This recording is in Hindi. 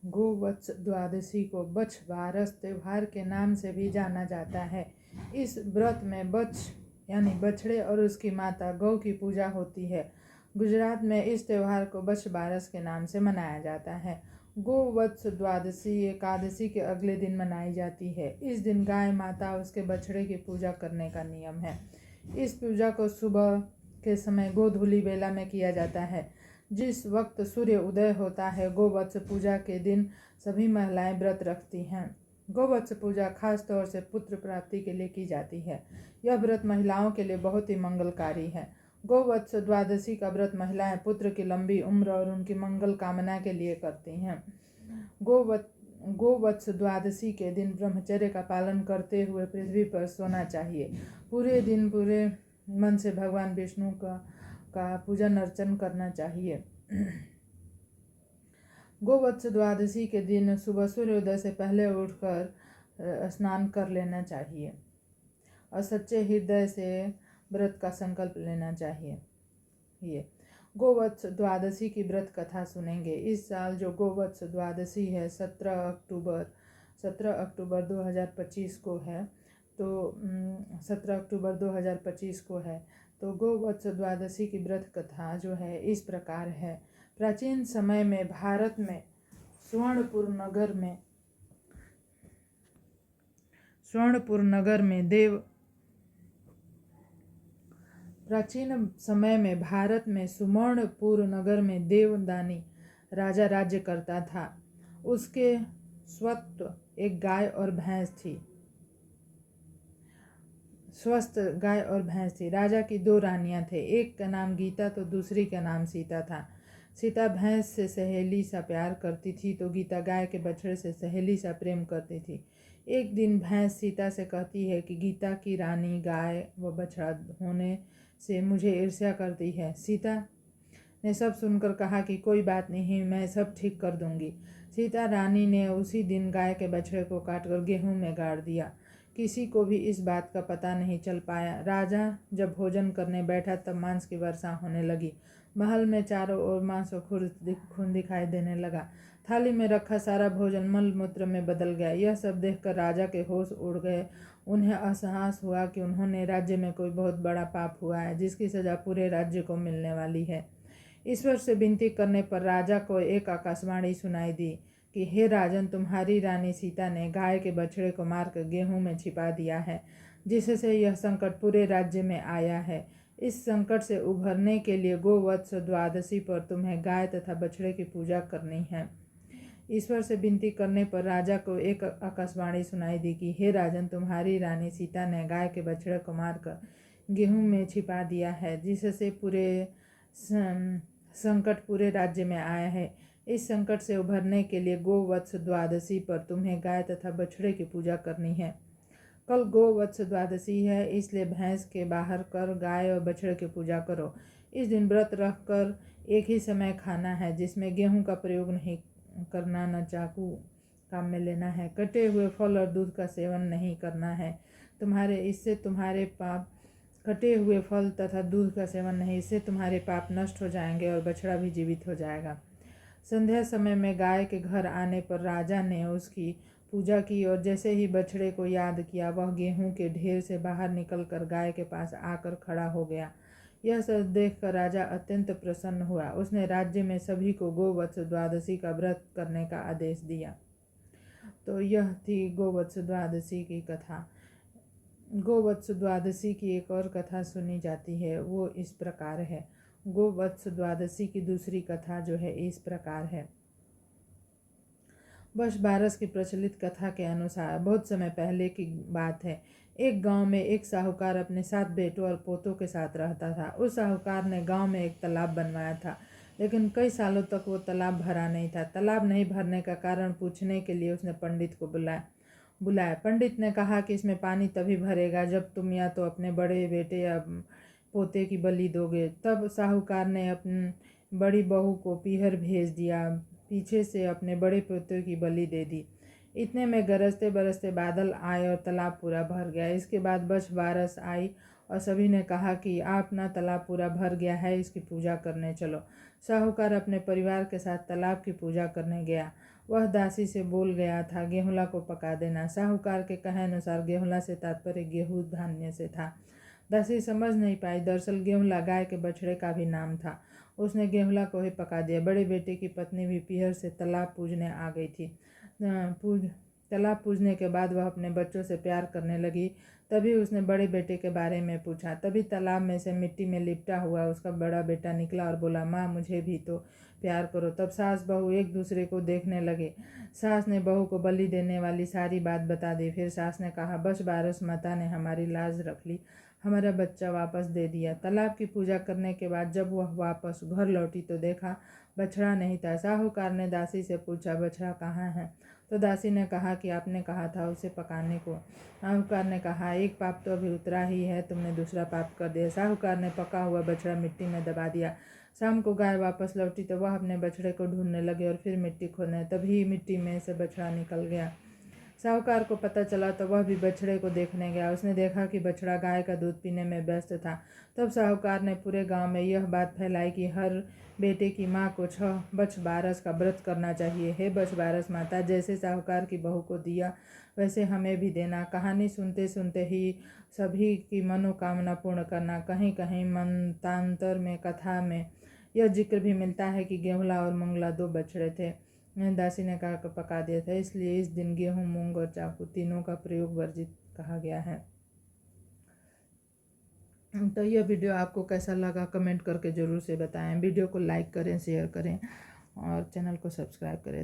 गोवत्स द्वादशी को बछ बारस त्योहार के नाम से भी जाना जाता है। इस व्रत में बछ यानी बछड़े और उसकी माता गौ की पूजा होती है। गुजरात में इस त्योहार को बछ बारस के नाम से मनाया जाता है। गोवत्स द्वादशी एकादशी के अगले दिन मनाई जाती है। इस दिन गाय माता उसके बछड़े की पूजा करने का नियम है। इस पूजा को सुबह के समय गोधूली बेला में किया जाता है, जिस वक्त सूर्य उदय होता है। गोवत्स पूजा के दिन सभी महिलाएं व्रत रखती हैं। गोवत्स पूजा खास तौर से पुत्र प्राप्ति के लिए की जाती है। यह व्रत महिलाओं के लिए बहुत ही मंगलकारी है। गोवत्स द्वादशी का व्रत महिलाएं पुत्र की लंबी उम्र और उनकी मंगल कामना के लिए करती हैं। गोवत्स द्वादशी के दिन ब्रह्मचर्य का पालन करते हुए पृथ्वी पर सोना चाहिए। पूरे दिन पूरे मन से भगवान विष्णु का पूजन अर्चन करना चाहिए। गोवत्स द्वादशी के दिन सुबह सूर्योदय से पहले उठकर स्नान कर लेना चाहिए और सच्चे हृदय से व्रत का संकल्प लेना चाहिए। ये गोवत्स द्वादशी की व्रत कथा सुनेंगे। इस साल जो गोवत्स द्वादशी है 17 अक्टूबर 2025 को है। तो 17 अक्टूबर 2025 को है। तो गोवत्स द्वादशी की व्रत कथा जो है इस प्रकार है। प्राचीन समय में भारत में स्वर्णपुर नगर में प्राचीन समय में भारत में सुवर्णपुर नगर में देवदानी राजा राज्य करता था। उसके स्वत्व एक गाय और भैंस थी। स्वस्थ गाय और भैंस थी। राजा की 2 रानियां थे, एक का नाम गीता तो दूसरी का नाम सीता था। सीता भैंस से सहेली सा प्यार करती थी तो गीता गाय के बछड़े से सहेली सा प्रेम करती थी। एक दिन भैंस सीता से कहती है कि गीता की रानी गाय व बछड़ा होने से मुझे ईर्ष्या करती है। सीता ने सब सुनकर कहा कि कोई बात नहीं, मैं सब ठीक कर दूंगी। सीता रानी ने उसी दिन गाय के बछड़े को काटकर गेहूं में गाड़ दिया। किसी को भी इस बात का पता नहीं चल पाया। राजा जब भोजन करने बैठा तब मांस की वर्षा होने लगी। महल में चारों ओर मांस और खून दिखाई देने लगा। थाली में रखा सारा भोजन मल मूत्र में बदल गया। यह सब देखकर राजा के होश उड़ गए। उन्हें एहसास हुआ कि उन्होंने राज्य में कोई बहुत बड़ा पाप हुआ है, जिसकी सजा पूरे राज्य को मिलने वाली है। ईश्वर से विनती करने पर राजा को एक आकाशवाणी सुनाई दी कि हे राजन, तुम्हारी रानी सीता ने गाय के बछड़े को मारकर गेहूं में छिपा दिया है, जिससे यह संकट पूरे राज्य में आया है। इस संकट से उभरने के लिए गोवत्स द्वादशी पर तुम्हें गाय तथा बछड़े की पूजा करनी है। ईश्वर से विनती करने पर राजा को एक आकाशवाणी सुनाई दी कि हे राजन, तुम्हारी रानी सीता ने गाय के बछड़े को मारकर गेहूं में छिपा दिया है, जिससे पूरे संकट पूरे राज्य में आया है। इस संकट से उभरने के लिए गोवत्स द्वादशी पर तुम्हें गाय तथा बछड़े की पूजा करनी है। कल गोवत्स द्वादशी है, इसलिए भैंस के बाहर कर गाय और बछड़े की पूजा करो। इस दिन व्रत रखकर एक ही समय खाना है, जिसमें गेहूं का प्रयोग नहीं करना, न चाकू काम में लेना है। कटे हुए फल और दूध का सेवन नहीं करना है। तुम्हारे पाप कटे हुए फल तथा दूध का सेवन नहीं, इससे तुम्हारे पाप नष्ट हो जाएंगे और बछड़ा भी जीवित हो जाएगा। संध्या समय में गाय के घर आने पर राजा ने उसकी पूजा की और जैसे ही बछड़े को याद किया, वह गेहूं के ढेर से बाहर निकलकर गाय के पास आकर खड़ा हो गया। यह सब देखकर राजा अत्यंत प्रसन्न हुआ। उसने राज्य में सभी को गोवत्स द्वादशी का व्रत करने का आदेश दिया। तो यह थी गोवत्स द्वादशी की कथा। गोवत्स द्वादशी की एक और कथा सुनी जाती है, वो इस प्रकार है। गोवत्स द्वादशी की दूसरी कथा जो है इस प्रकार है। बछ बारस की प्रचलित कथा के अनुसार बहुत समय पहले की बात है। एक गांव में एक साहूकार अपने 7 बेटों और पोतों के साथ रहता था। उस साहूकार ने गांव में एक तालाब बनवाया था, लेकिन कई सालों तक वो तालाब भरा नहीं था। तालाब नहीं भरने का कारण पूछने के लिए उसने पंडित को बुलाया। पंडित ने कहा कि इसमें पानी तभी भरेगा जब तुम या तो अपने बड़े बेटे या पोते की बलि दोगे। तब साहूकार ने अपनी बड़ी बहू को पीहर भेज दिया। पीछे से अपने बड़े पोते की बलि दे दी। इतने में गरजते बरसते बादल आए और तालाब पूरा भर गया। इसके बाद बछ बारस आई और सभी ने कहा कि आप ना तालाब पूरा भर गया है, इसकी पूजा करने चलो। साहूकार अपने परिवार के साथ तालाब की पूजा करने गया। वह दासी से बोल गया था, गेहुला को पका देना। साहूकार के कहे अनुसार गेहुला से तात्पर्य गेहूं धान्य से था। दासी समझ नहीं पाई, दरअसल गेहुला गाय के बछड़े का भी नाम था। उसने गेहुला को ही पका दिया। बड़े बेटे की पत्नी भी पीहर से तालाब पूजने आ गई थी। तालाब पूजने के बाद वह अपने बच्चों से प्यार करने लगी। तभी उसने बड़े बेटे के बारे में पूछा। तभी तालाब में से मिट्टी में लिपटा हुआ उसका बड़ा बेटा निकला और बोला, माँ मुझे भी तो प्यार करो। तब सास बहू एक दूसरे को देखने लगे। सास ने बहू को बलि देने वाली सारी बात बता दी। फिर सास ने कहा, बस बारस माता ने हमारी लाज रख ली, हमारा बच्चा वापस दे दिया। तालाब की पूजा करने के बाद जब वह वापस घर लौटी तो देखा बछड़ा नहीं था। साहूकार ने दासी से पूछा, बछड़ा कहाँ है? तो दासी ने कहा कि आपने कहा था उसे पकाने को। साहूकार ने कहा, एक पाप तो अभी उतरा ही है, तुमने दूसरा पाप कर दिया। साहूकार ने पका हुआ बछड़ा मिट्टी में दबा दिया। शाम को गाय वापस लौटी तो वह अपने बछड़े को ढूंढने लगे और फिर मिट्टी खोदने। तभी मिट्टी में से बछड़ा निकल गया। साहूकार को पता चला तो वह भी बछड़े को देखने गया। उसने देखा कि बछड़ा गाय का दूध पीने में व्यस्त था। तब साहूकार ने पूरे गांव में यह बात फैलाई कि हर बेटे की माँ को 6 बछ बारस का व्रत करना चाहिए। हे बछ बारस माता, जैसे साहूकार की बहू को दिया वैसे हमें भी देना। कहानी सुनते सुनते ही सभी की मनोकामना पूर्ण करना। कहीं कहीं मंतांतर में कथा में यह जिक्र भी मिलता है कि गेहुला और मंगला 2 बछड़े थे। दासी ने कहा पका दिया था, इसलिए इस दिन गेहूं, मूंग और चाकू तीनों का प्रयोग वर्जित कहा गया है। तो यह वीडियो आपको कैसा लगा कमेंट करके ज़रूर से बताएं। वीडियो को लाइक करें, शेयर करें और चैनल को सब्सक्राइब करें।